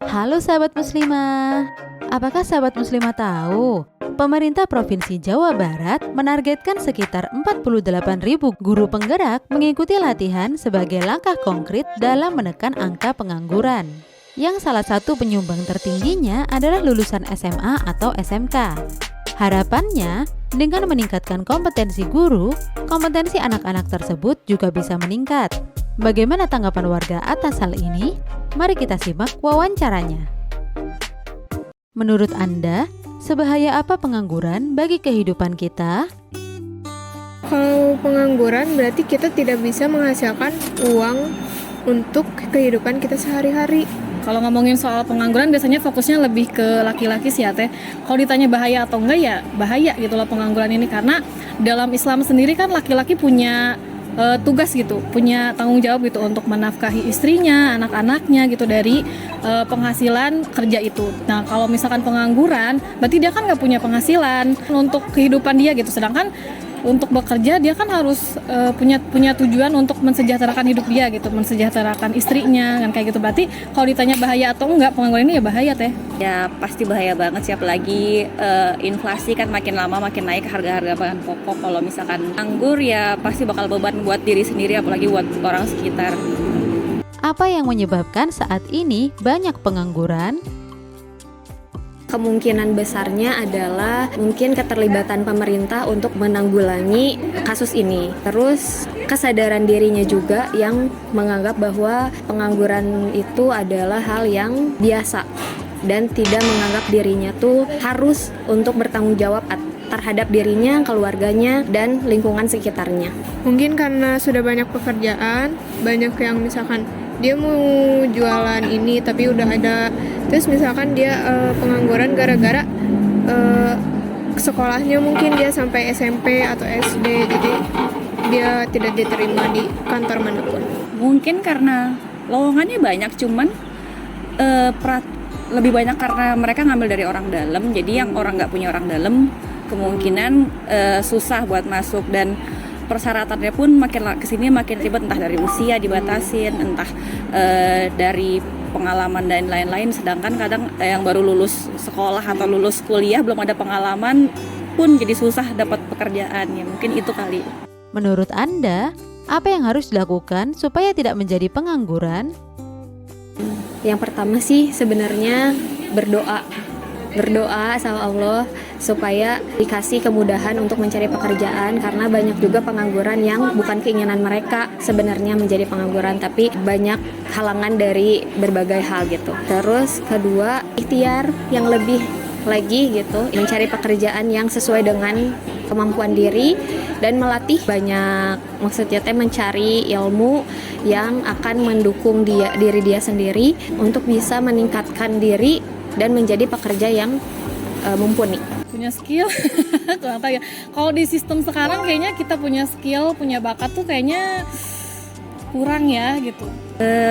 Halo sahabat muslimah, apakah sahabat muslimah tahu? Pemerintah Provinsi Jawa Barat menargetkan sekitar 48.000 guru penggerak mengikuti latihan sebagai langkah konkret dalam menekan angka pengangguran. Yang salah satu penyumbang tertingginya adalah lulusan SMA atau SMK. Harapannya, dengan meningkatkan kompetensi guru, kompetensi anak-anak tersebut juga bisa meningkat. Bagaimana tanggapan warga atas hal ini? Mari kita simak wawancaranya. Menurut Anda, sebahaya apa pengangguran bagi kehidupan kita? Kalau pengangguran berarti kita tidak bisa menghasilkan uang untuk kehidupan kita sehari-hari. Kalau ngomongin soal pengangguran biasanya fokusnya lebih ke laki-laki sih ya Teh. Kalau ditanya bahaya atau enggak ya bahaya gitu loh pengangguran ini, karena dalam Islam sendiri kan laki-laki punya tugas gitu, punya tanggung jawab gitu untuk menafkahi istrinya, anak-anaknya gitu dari penghasilan kerja itu. Nah kalau misalkan pengangguran berarti dia kan nggak punya penghasilan untuk kehidupan dia gitu, sedangkan untuk bekerja dia kan harus punya tujuan untuk mensejahterakan hidup dia gitu, mensejahterakan istrinya kan kayak gitu. Berarti kalau ditanya bahaya atau enggak pengangguran ini ya bahaya Teh. Ya pasti bahaya banget sih, apalagi inflasi kan makin lama makin naik harga-harga bahan pokok. Kalau misalkan nganggur ya pasti bakal beban buat diri sendiri apalagi buat orang sekitar. Apa yang menyebabkan saat ini banyak pengangguran? Kemungkinan besarnya adalah mungkin keterlibatan pemerintah untuk menanggulangi kasus ini. Terus kesadaran dirinya juga yang menganggap bahwa pengangguran itu adalah hal yang biasa dan tidak menganggap dirinya tuh harus untuk bertanggung jawab terhadap dirinya, keluarganya, dan lingkungan sekitarnya. Mungkin karena sudah banyak pekerjaan, banyak yang misalkan dia mau jualan ini tapi udah ada, terus misalkan dia pengangguran gara-gara sekolahnya mungkin dia sampai SMP atau SD, jadi dia tidak diterima di kantor manapun. Mungkin karena lowongannya banyak, cuman lebih banyak karena mereka ngambil dari orang dalam. Jadi yang orang nggak punya orang dalam kemungkinan susah buat masuk, dan persyaratannya pun makin kesini makin ribet, entah dari usia dibatasin, entah dari pengalaman dan lain-lain. Sedangkan kadang yang baru lulus sekolah atau lulus kuliah belum ada pengalaman pun jadi susah dapat pekerjaan, ya mungkin itu kali. Menurut Anda, apa yang harus dilakukan supaya tidak menjadi pengangguran? Yang pertama sih sebenarnya berdoa sama Allah supaya dikasih kemudahan untuk mencari pekerjaan, karena banyak juga pengangguran yang bukan keinginan mereka sebenarnya menjadi pengangguran, tapi banyak halangan dari berbagai hal gitu. Terus kedua, ikhtiar yang lebih lagi gitu, mencari pekerjaan yang sesuai dengan kemampuan diri dan melatih banyak, maksudnya mencari ilmu yang akan mendukung diri dia sendiri untuk bisa meningkatkan diri dan menjadi pekerja yang mumpuni. Punya skill kurang tahu ya. Kalau di sistem sekarang kayaknya kita punya skill, punya bakat tuh kayaknya kurang ya gitu.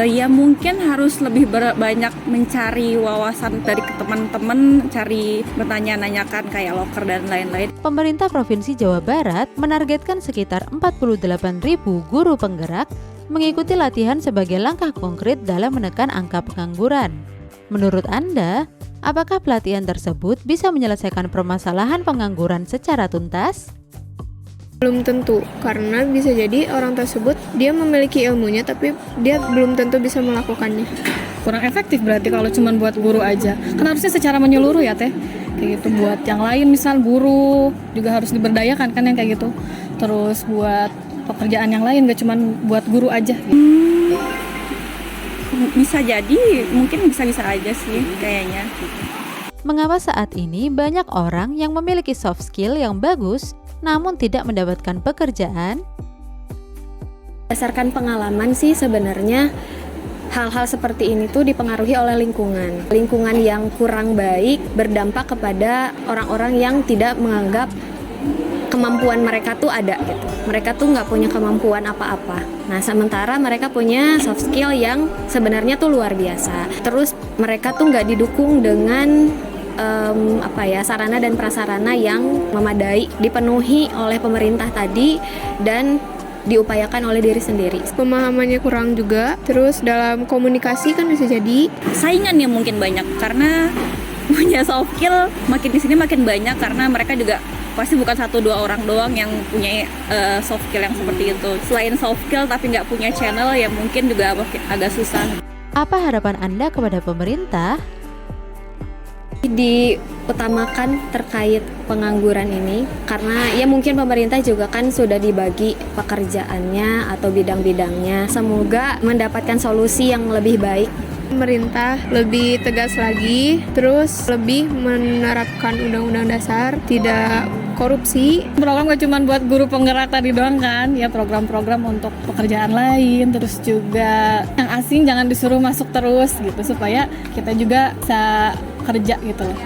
Ya mungkin harus lebih banyak mencari wawasan dari teman-teman, cari bertanya-nanyakan kayak loker dan lain-lain. Pemerintah Provinsi Jawa Barat menargetkan sekitar 48.000 guru penggerak mengikuti latihan sebagai langkah konkret dalam menekan angka pengangguran. Menurut Anda, apakah pelatihan tersebut bisa menyelesaikan permasalahan pengangguran secara tuntas? Belum tentu, karena bisa jadi orang tersebut dia memiliki ilmunya tapi dia belum tentu bisa melakukannya. Kurang efektif berarti kalau cuma buat guru aja. Kan harusnya secara menyeluruh ya Teh. Kayak gitu, buat yang lain misal guru juga harus diberdayakan kan yang kayak gitu. Terus buat pekerjaan yang lain, gak cuma buat guru aja gitu. Bisa jadi, mungkin bisa-bisa aja sih kayaknya. Mengapa saat ini banyak orang yang memiliki soft skill yang bagus namun tidak mendapatkan pekerjaan? Berdasarkan pengalaman sih sebenarnya hal-hal seperti ini tuh dipengaruhi oleh lingkungan. Lingkungan yang kurang baik berdampak kepada orang-orang yang tidak menganggap kemampuan mereka tuh ada gitu. Mereka tuh nggak punya kemampuan apa-apa. Nah, sementara mereka punya soft skill yang sebenarnya tuh luar biasa. Terus mereka tuh nggak didukung dengan sarana dan prasarana yang memadai, dipenuhi oleh pemerintah tadi, dan diupayakan oleh diri sendiri. Pemahamannya kurang juga, terus dalam komunikasi kan bisa jadi Saingan yang mungkin banyak karena punya soft skill makin di sini makin banyak karena mereka juga pasti bukan 1-2 orang doang yang punya soft skill yang seperti itu. Selain soft skill tapi nggak punya channel ya mungkin juga agak susah. Apa harapan Anda kepada pemerintah? Diutamakan terkait pengangguran ini karena ya mungkin pemerintah juga kan sudah dibagi pekerjaannya atau bidang-bidangnya. Semoga mendapatkan solusi yang lebih baik. pemerintah lebih tegas lagi, terus lebih menerapkan undang-undang dasar, tidak korupsi. Program gak cuma buat guru penggerak tadi doang kan, ya program-program untuk pekerjaan lain, terus juga yang asing jangan disuruh masuk terus gitu supaya kita juga bisa kerja gitu loh.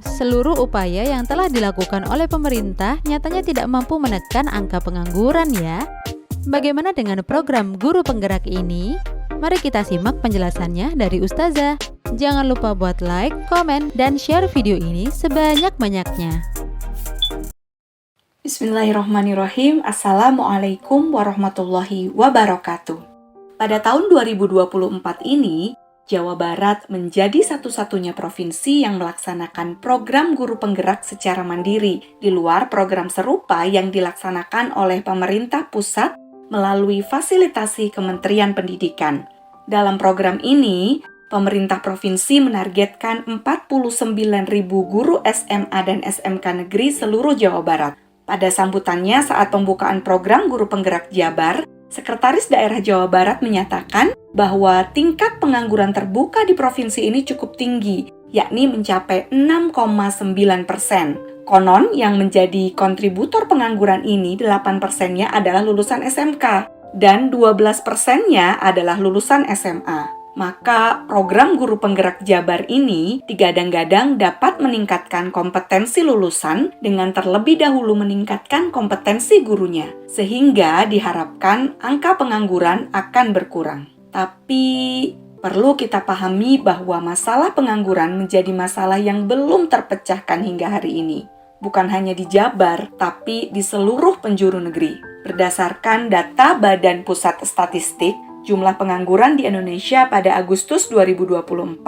Seluruh upaya yang telah dilakukan oleh pemerintah nyatanya tidak mampu menekan angka pengangguran ya. Bagaimana dengan program guru penggerak ini? Mari kita simak penjelasannya dari Ustazah. Jangan lupa buat like, komen, dan share video ini sebanyak-banyaknya. Bismillahirrahmanirrahim. Assalamualaikum warahmatullahi wabarakatuh. Pada tahun 2024 ini, Jawa Barat menjadi satu-satunya provinsi yang melaksanakan program guru penggerak secara mandiri di luar program serupa yang dilaksanakan oleh pemerintah pusat melalui fasilitasi Kementerian Pendidikan. Dalam program ini, pemerintah provinsi menargetkan 49.000 guru SMA dan SMK negeri seluruh Jawa Barat. Pada sambutannya saat pembukaan program guru penggerak Jabar, Sekretaris Daerah Jawa Barat menyatakan bahwa tingkat pengangguran terbuka di provinsi ini cukup tinggi, yakni mencapai 6,9%. Konon yang menjadi kontributor pengangguran ini 8%-nya adalah lulusan SMK dan 12%-nya adalah lulusan SMA. Maka program guru penggerak Jabar ini digadang-gadang dapat meningkatkan kompetensi lulusan dengan terlebih dahulu meningkatkan kompetensi gurunya, sehingga diharapkan angka pengangguran akan berkurang. Tapi perlu kita pahami bahwa masalah pengangguran menjadi masalah yang belum terpecahkan hingga hari ini. Bukan hanya di Jabar, tapi di seluruh penjuru negeri. Berdasarkan data Badan Pusat Statistik, jumlah pengangguran di Indonesia pada Agustus 2024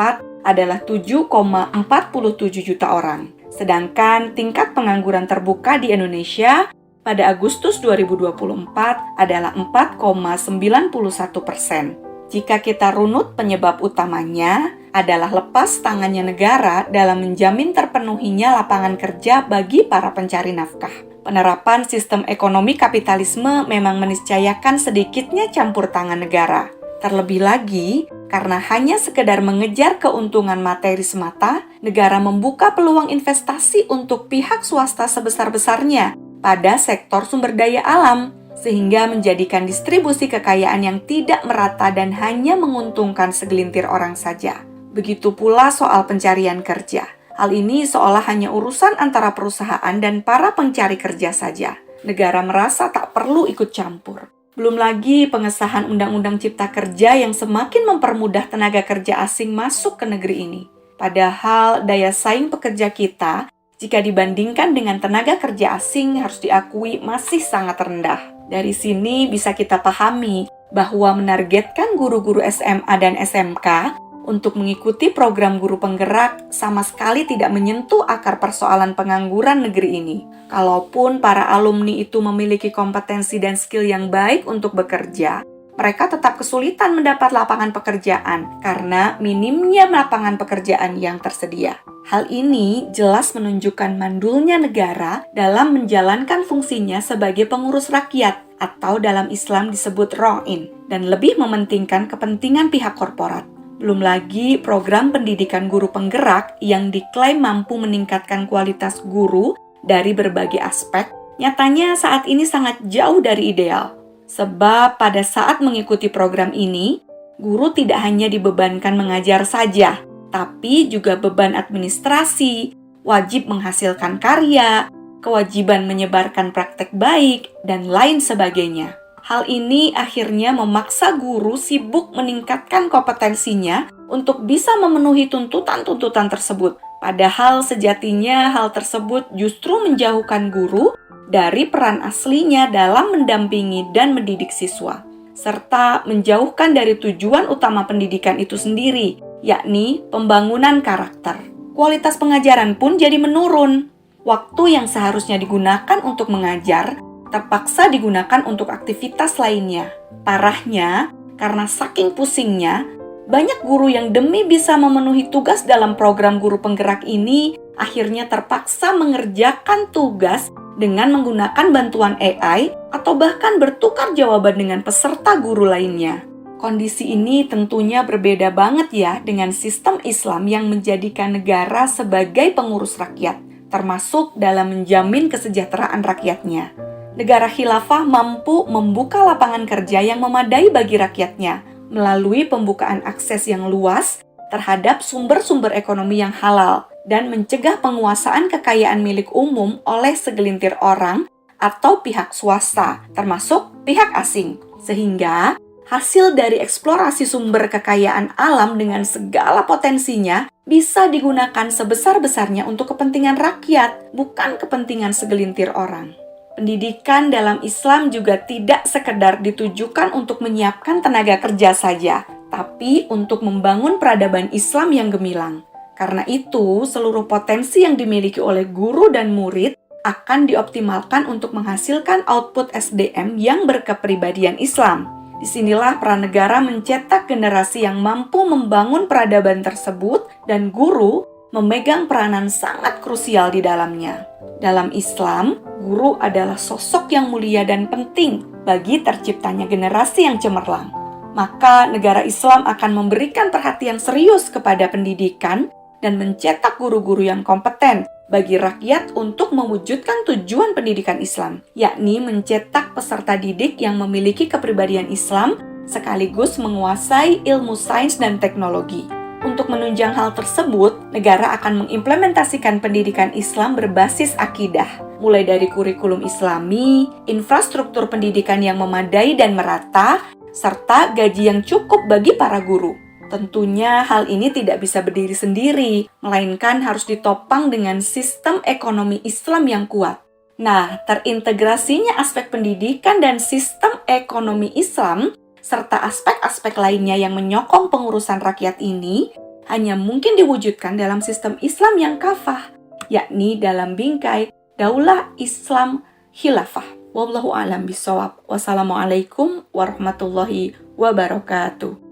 adalah 7,47 juta orang. Sedangkan tingkat pengangguran terbuka di Indonesia pada Agustus 2024 adalah 4,91%. Jika kita runut penyebab utamanya adalah lepas tangannya negara dalam menjamin terpenuhinya lapangan kerja bagi para pencari nafkah. Penerapan sistem ekonomi kapitalisme memang meniscayakan sedikitnya campur tangan negara. Terlebih lagi, karena hanya sekedar mengejar keuntungan materi semata, negara membuka peluang investasi untuk pihak swasta sebesar-besarnya pada sektor sumber daya alam, sehingga menjadikan distribusi kekayaan yang tidak merata dan hanya menguntungkan segelintir orang saja. Begitu pula soal pencarian kerja. Hal ini seolah hanya urusan antara perusahaan dan para pencari kerja saja. Negara merasa tak perlu ikut campur. Belum lagi pengesahan Undang-Undang Cipta Kerja yang semakin mempermudah tenaga kerja asing masuk ke negeri ini. Padahal daya saing pekerja kita, jika dibandingkan dengan tenaga kerja asing, harus diakui masih sangat rendah. Dari sini bisa kita pahami bahwa menargetkan guru-guru SMA dan SMK untuk mengikuti program guru penggerak sama sekali tidak menyentuh akar persoalan pengangguran negeri ini. Kalaupun para alumni itu memiliki kompetensi dan skill yang baik untuk bekerja, mereka tetap kesulitan mendapat lapangan pekerjaan karena minimnya lapangan pekerjaan yang tersedia. Hal ini jelas menunjukkan mandulnya negara dalam menjalankan fungsinya sebagai pengurus rakyat atau dalam Islam disebut ra'in dan lebih mementingkan kepentingan pihak korporat. Belum lagi program pendidikan guru penggerak yang diklaim mampu meningkatkan kualitas guru dari berbagai aspek, nyatanya saat ini sangat jauh dari ideal. Sebab pada saat mengikuti program ini, guru tidak hanya dibebankan mengajar saja, tapi juga beban administrasi, wajib menghasilkan karya, kewajiban menyebarkan praktek baik, dan lain sebagainya. Hal ini akhirnya memaksa guru sibuk meningkatkan kompetensinya untuk bisa memenuhi tuntutan-tuntutan tersebut. Padahal sejatinya hal tersebut justru menjauhkan guru dari peran aslinya dalam mendampingi dan mendidik siswa, serta menjauhkan dari tujuan utama pendidikan itu sendiri, yakni pembangunan karakter. Kualitas pengajaran pun jadi menurun. Waktu yang seharusnya digunakan untuk mengajar terpaksa digunakan untuk aktivitas lainnya. Parahnya, karena saking pusingnya, banyak guru yang demi bisa memenuhi tugas dalam program guru penggerak ini akhirnya terpaksa mengerjakan tugas dengan menggunakan bantuan AI atau bahkan bertukar jawaban dengan peserta guru lainnya. Kondisi ini tentunya berbeda banget ya dengan sistem Islam yang menjadikan negara sebagai pengurus rakyat, termasuk dalam menjamin kesejahteraan rakyatnya. Negara khilafah mampu membuka lapangan kerja yang memadai bagi rakyatnya melalui pembukaan akses yang luas terhadap sumber-sumber ekonomi yang halal dan mencegah penguasaan kekayaan milik umum oleh segelintir orang atau pihak swasta, termasuk pihak asing. Sehingga hasil dari eksplorasi sumber kekayaan alam dengan segala potensinya bisa digunakan sebesar-besarnya untuk kepentingan rakyat, bukan kepentingan segelintir orang. Pendidikan dalam Islam juga tidak sekedar ditujukan untuk menyiapkan tenaga kerja saja, tapi untuk membangun peradaban Islam yang gemilang. Karena itu, seluruh potensi yang dimiliki oleh guru dan murid akan dioptimalkan untuk menghasilkan output SDM yang berkepribadian Islam. Disinilah peran negara mencetak generasi yang mampu membangun peradaban tersebut dan guru memegang peranan sangat krusial di dalamnya. Dalam Islam, guru adalah sosok yang mulia dan penting bagi terciptanya generasi yang cemerlang. Maka negara Islam akan memberikan perhatian serius kepada pendidikan dan mencetak guru-guru yang kompeten bagi rakyat untuk mewujudkan tujuan pendidikan Islam, yakni mencetak peserta didik yang memiliki kepribadian Islam sekaligus menguasai ilmu sains dan teknologi. Untuk menunjang hal tersebut, negara akan mengimplementasikan pendidikan Islam berbasis akidah, mulai dari kurikulum Islami, infrastruktur pendidikan yang memadai dan merata, serta gaji yang cukup bagi para guru. Tentunya hal ini tidak bisa berdiri sendiri, melainkan harus ditopang dengan sistem ekonomi Islam yang kuat. Nah, terintegrasinya aspek pendidikan dan sistem ekonomi Islam serta aspek-aspek lainnya yang menyokong pengurusan rakyat ini hanya mungkin diwujudkan dalam sistem Islam yang kafah, yakni dalam bingkai Daulah Islam Khilafah. Wallahu a'lam bishawab. Wassalamualaikum warahmatullahi wabarakatuh.